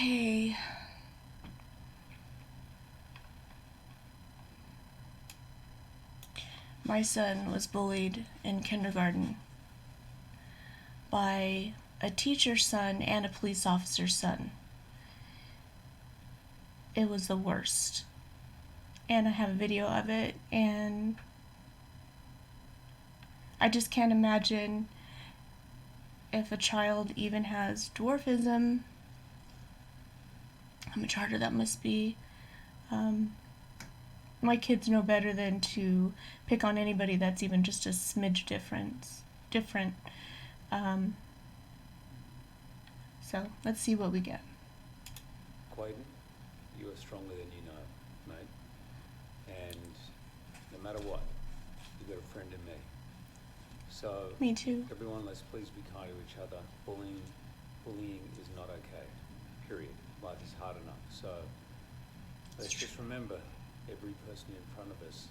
Okay. My son was bullied in kindergarten by a teacher's son and a police officer's son. It was the worst. And I have a video of it, and I just can't imagine if a child even has dwarfism, how much harder that must be. My kids know better than to pick on anybody that's even just a smidge different. So let's see what we get. Quaden, you are stronger than you know, mate. And no matter what, you've got a friend in me. So Me too. everyone, let's please be kind to each other. Bullying is not okay. Period. Life is hard enough. So let's just remember, every person in front of us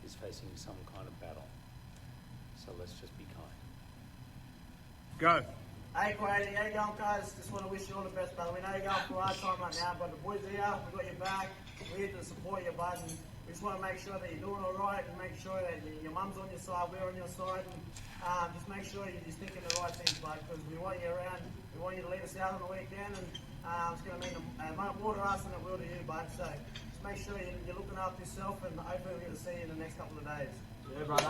is facing some kind of battle. So let's just be kind. Go. Hey Quaden, how you going guys? Just want to wish you all the best, brother. We know you're going through a hard time right now, but the boys are here, we've got your back, we're here to support you, bud. And we just want to make sure that you're doing all right and make sure that your mum's on your side, we're on your side, and just make sure you're just thinking the right things, bud, because we want you around, we want you to lead us out on the weekend, and it's going to mean more to us than it will to you, bud. So just make sure you're looking after yourself, and hopefully we're going to see you in the next couple of days. Yeah, brother.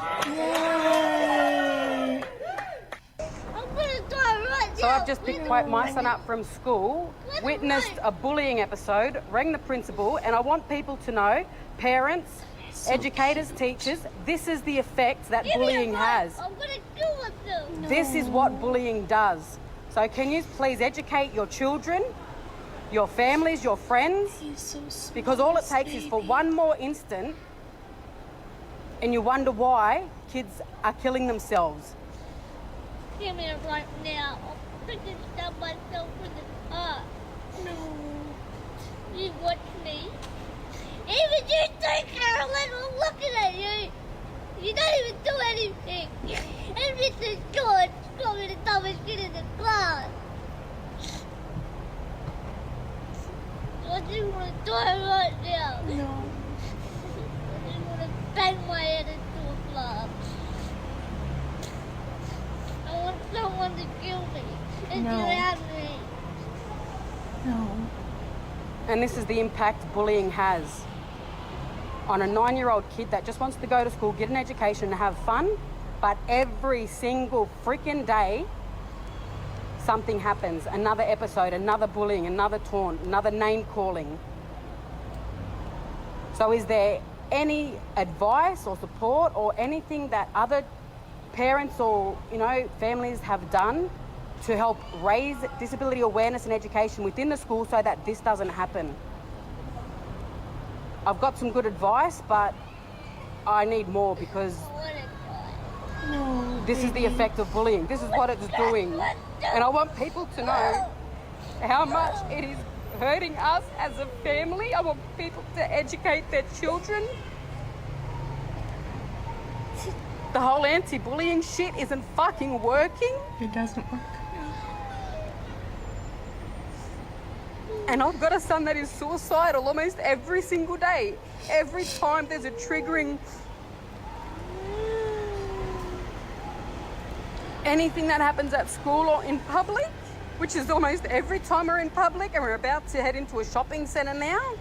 So I've just picked my son up from school, witnessed a bullying episode, rang the principal, and I want people to know, parents, educators, teachers, this is the effect that bullying has. I'm gonna kill myself. This is what bullying does. So can you please educate your children, your families, your friends? He's so smart, Because all it takes is for one more instant, and you wonder why kids are killing themselves. Give me it right now. I'll freaking stab myself in the heart. No. You watch me. Even you too, Carolyn, I'm looking at you. You don't even do anything. And Mrs. George got me the dumbest shit in the class. I just want to die right now. No. I just want to bang my head into a glass. I want someone to kill me and No. drown me. No. And this is the impact bullying has on a 9-year-old kid that just wants to go to school, get an education and have fun, but every single freaking day something happens, another episode, another bullying, another taunt, another name calling. So is there any advice or support or anything that other parents or, families have done to help raise disability awareness and education within the school so that this doesn't happen? I've got some good advice, but I need more because No. this is the effect of bullying. This is what it's doing. And I want people to know how much it is hurting us as a family. I want people to educate their children. The whole anti-bullying shit isn't fucking working. It doesn't work. And I've got a son that is suicidal almost every single day. Every time there's a triggering anything that happens at school or in public, which is almost every time we're in public, and we're about to head into a shopping centre now.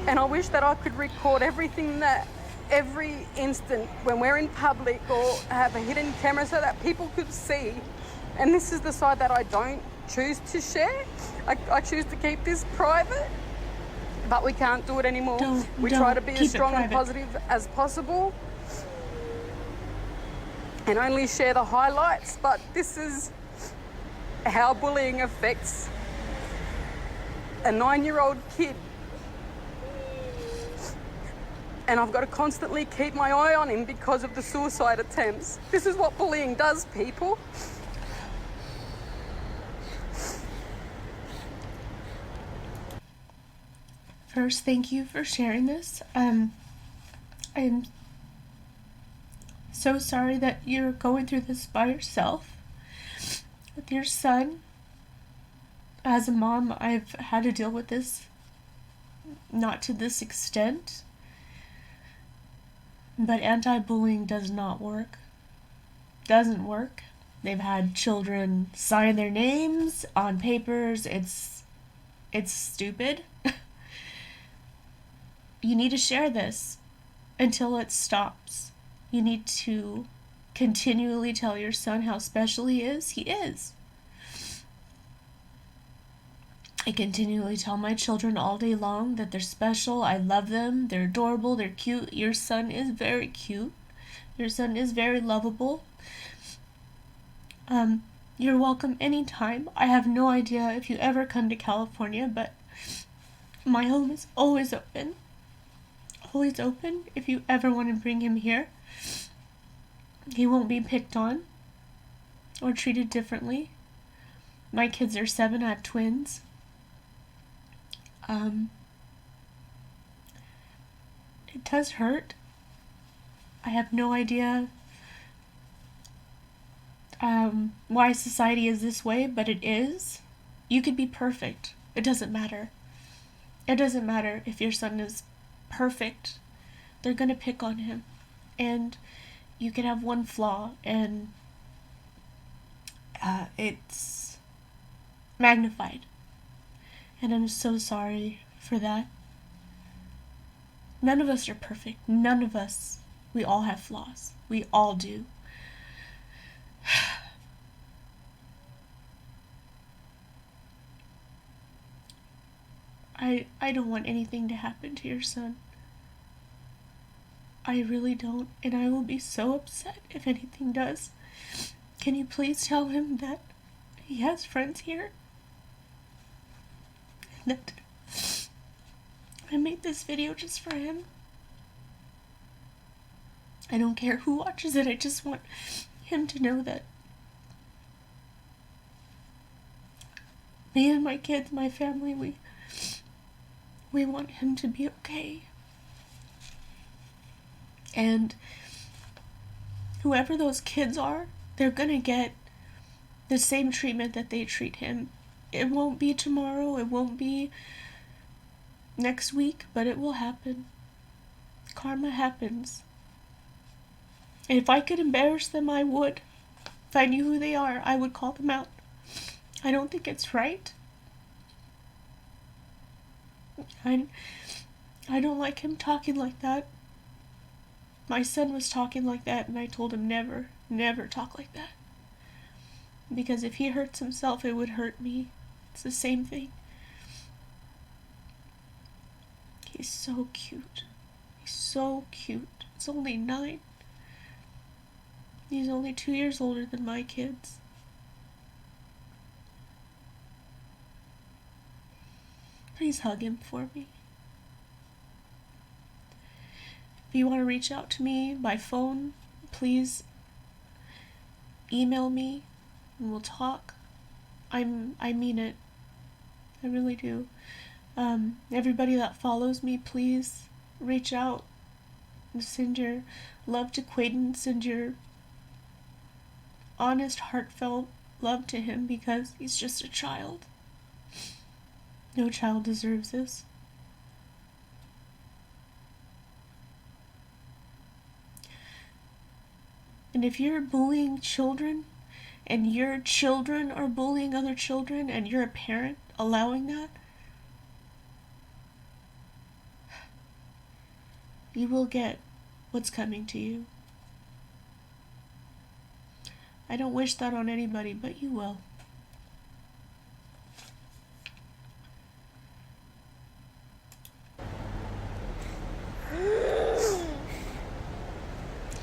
And I wish that I could record everything every instant when we're in public or have a hidden camera so that people could see. And this is the side that I don't choose to share. I choose to keep this private, but we can't do it anymore. We try to be as strong and positive as possible and only share the highlights, but this is how bullying affects a 9-year-old kid. And I've got to constantly keep my eye on him because of the suicide attempts. This is what bullying does, people. First, thank you for sharing this. I'm so sorry that you're going through this by yourself with your son. as a mom, I've had to deal with this, not to this extent, but anti-bullying does not work. Doesn't work. They've had children sign their names on papers. It's stupid. You need to share this until it stops. You need to continually tell your son how special he is. He is. I continually tell my children all day long that they're special. I love them. They're adorable. They're cute. Your son is very cute. Your son is very lovable. You're welcome anytime. I have no idea if you ever come to California, but my home is always open. Always open if you ever want to bring him here. He won't be picked on or treated differently. My kids are 7. I have twins. It does hurt. I have no idea why society is this way, but it is. You could be perfect. It doesn't matter. It doesn't matter if your son is perfect. They're gonna pick on him. And you can have one flaw and it's magnified. And I'm so sorry for that. None of us are perfect. None of us. We all have flaws. We all do. I don't want anything to happen to your son. I really don't, and I will be so upset if anything does. Can you please tell him that he has friends here? And that I made this video just for him. I don't care who watches it, I just want him to know that me and my kids, my family, we want him to be okay. And whoever those kids are, they're gonna get the same treatment that they treat him. It won't be tomorrow, it won't be next week, but it will happen. Karma happens. And if I could embarrass them, I would. If I knew who they are, I would call them out. I don't think it's right. I don't like him talking like that. My son was talking like that, and I told him never, never talk like that. Because if he hurts himself, it would hurt me. It's the same thing. He's so cute. He's so cute. It's only 9. He's only 2 years older than my kids. Please hug him for me. If you want to reach out to me by phone, please email me and we'll talk. I mean it. I really do. Everybody that follows me, please reach out and send your love to Quaden. Send your honest, heartfelt love to him because he's just a child. No child deserves this. And if you're bullying children, and your children are bullying other children, and you're a parent allowing that, you will get what's coming to you. I don't wish that on anybody, but you will.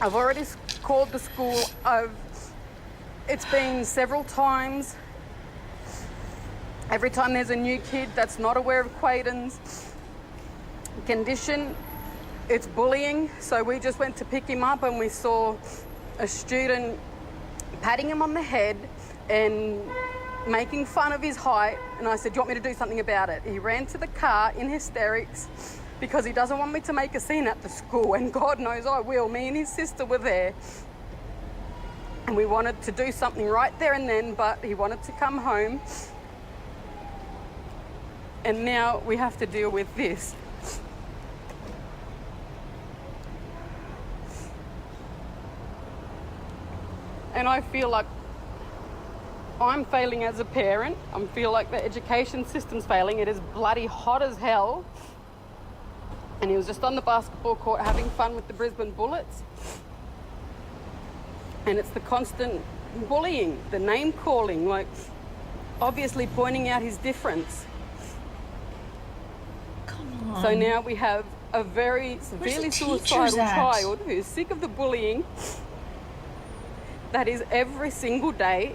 I've already called the school. It's been several times. Every time there's a new kid that's not aware of Quaden's condition, it's bullying. So we just went to pick him up and we saw a student patting him on the head and making fun of his height. And I said, "Do you want me to do something about it?" He ran to the car in hysterics because he doesn't want me to make a scene at the school, and God knows I will. Me and his sister were there. And we wanted to do something right there and then, but he wanted to come home. And now we have to deal with this. And I feel like I'm failing as a parent. I feel like the education system's failing. It is bloody hot as hell. And he was just on the basketball court having fun with the Brisbane Bullets. And it's the constant bullying, the name calling, like obviously pointing out his difference. Come on. So now we have a very severely suicidal child who's sick of the bullying. That is every single day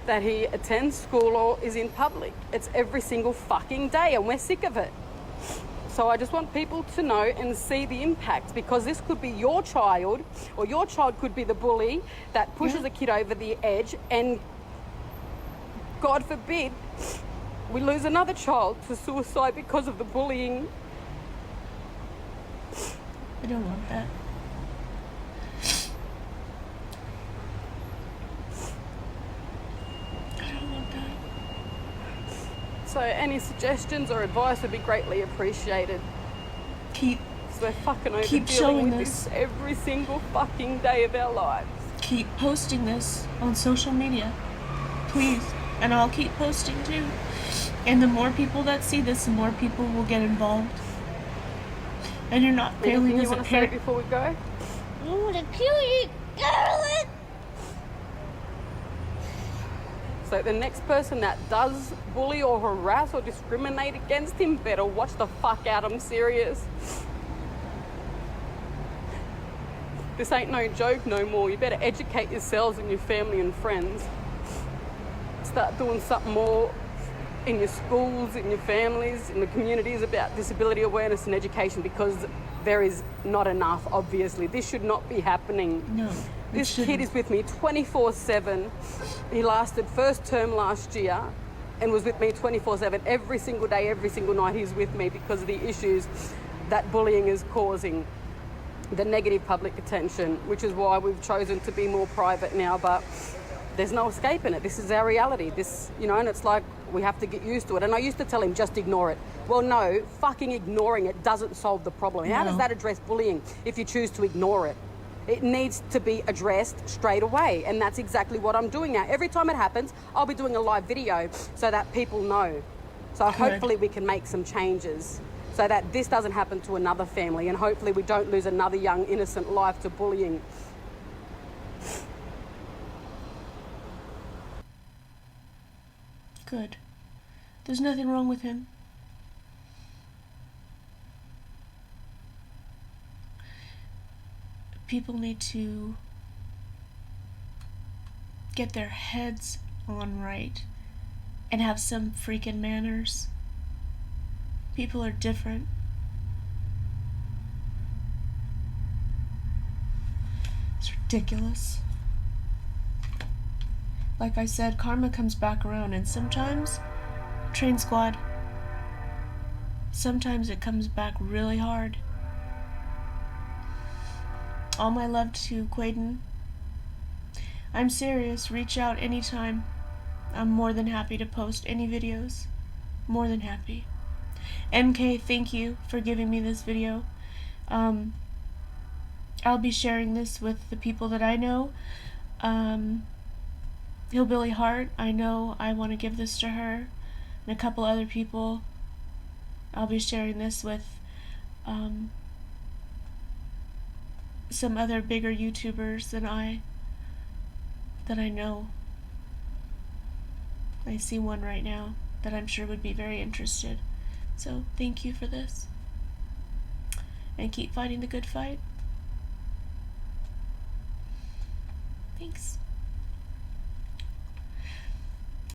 that he attends school or is in public. It's every single fucking day, and we're sick of it. So I just want people to know and see the impact, because this could be your child, or your child could be the bully that pushes a kid over the edge, and God forbid we lose another child to suicide because of the bullying. I don't want that. So any suggestions or advice would be greatly appreciated. Keep So we're fucking over Keep dealing showing with this. this every single fucking day of our lives. keep posting this on social media, please, and I'll keep posting too. And the more people that see this, the more people will get involved. And you're not failing Anything as you a want to say parent. before we go? I want to kill you, Carolyn. So the next person that does bully or harass or discriminate against him better watch the fuck out. I'm serious. This ain't no joke no more. You better educate yourselves and your family and friends. Start doing something more in your schools, in your families, in the communities about disability awareness and education, because there is not enough, obviously. This should not be happening. No. This kid is with me 24/7. He lasted first term last year and was with me 24/7. Every single day, every single night he's with me because of the issues that bullying is causing. The negative public attention, which is why we've chosen to be more private now, but there's no escaping it. This is our reality. This, and it's like we have to get used to it. And I used to tell him, just ignore it. Well, no, fucking ignoring it doesn't solve the problem. How does that address bullying if you choose to ignore it? It needs to be addressed straight away, and that's exactly what I'm doing now. Every time it happens, I'll be doing a live video so that people know. So hopefully we can make some changes so that this doesn't happen to another family, and hopefully we don't lose another young, innocent life to bullying. Good. There's nothing wrong with him. People need to get their heads on right and have some freaking manners. People are different. It's ridiculous. Like I said, karma comes back around, and sometimes, Train Squad, sometimes it comes back really hard. All my love to Quaden. I'm serious. Reach out anytime. I'm more than happy to post any videos. More than happy. MK, thank you for giving me this video. I'll be sharing this with the people that I know. Hillbilly Heart, I know I want to give this to her. And a couple other people. I'll be sharing this with some other bigger YouTubers than that I know. I see one right now that I'm sure would be very interested. So thank you for this. And keep fighting the good fight. Thanks.